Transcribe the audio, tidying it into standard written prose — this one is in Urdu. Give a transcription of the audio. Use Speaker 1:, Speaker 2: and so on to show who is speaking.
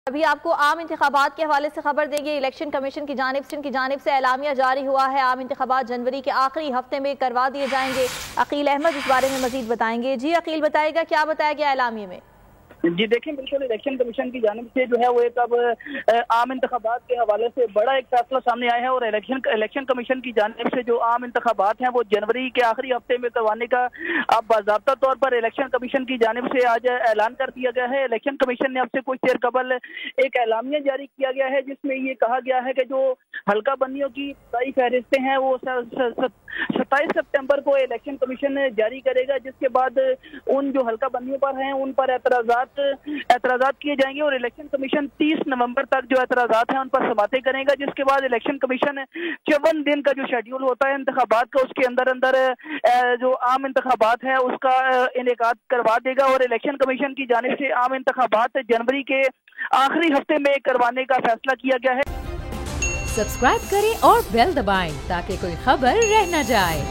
Speaker 1: ابھی آپ کو عام انتخابات کے حوالے سے خبر دیں گے۔ الیکشن کمیشن کی جانب سے اعلامیہ جاری ہوا ہے۔ عام انتخابات جنوری کے آخری ہفتے میں کروا دیے جائیں گے۔ عقیل احمد اس بارے میں مزید بتائیں گے۔ جی عقیل، بتائے گا کیا بتایا گیا اعلامیہ میں؟
Speaker 2: جی دیکھیں، بالکل الیکشن کمیشن کی جانب سے جو ہے وہ ایک اب عام انتخابات کے حوالے سے بڑا ایک فیصلہ سامنے آیا ہے، اور الیکشن کمیشن کی جانب سے جو عام انتخابات ہیں وہ جنوری کے آخری ہفتے میں کروانے کا اب باضابطہ طور پر الیکشن کمیشن کی جانب سے آج اعلان کر دیا گیا ہے۔ الیکشن کمیشن نے اب سے کچھ دیر قبل ایک اعلامیہ جاری کیا گیا ہے، جس میں یہ کہا گیا ہے کہ جو حلقہ بندیوں کی ابتدائی فہرستیں ہیں وہ 27 سپتمبر کو الیکشن کمیشن جاری کرے گا، جس کے بعد ان جو حلقہ بندیوں پر ہیں ان پر اعتراضات کیے جائیں گے، اور الیکشن کمیشن 30 نومبر تک جو اعتراضات ہیں ان پر سماعتیں کرے گا، جس کے بعد الیکشن کمیشن 54 دن کا جو شیڈیول ہوتا ہے انتخابات کا، اس کے اندر جو عام انتخابات ہے اس کا انعقاد کروا دے گا، اور الیکشن کمیشن کی جانب سے عام انتخابات جنوری کے آخری ہفتے میں کروانے کا فیصلہ کیا گیا ہے۔
Speaker 3: سبسکرائب کریں اور بیل دبائیں تاکہ کوئی خبر رہ نہ جائے۔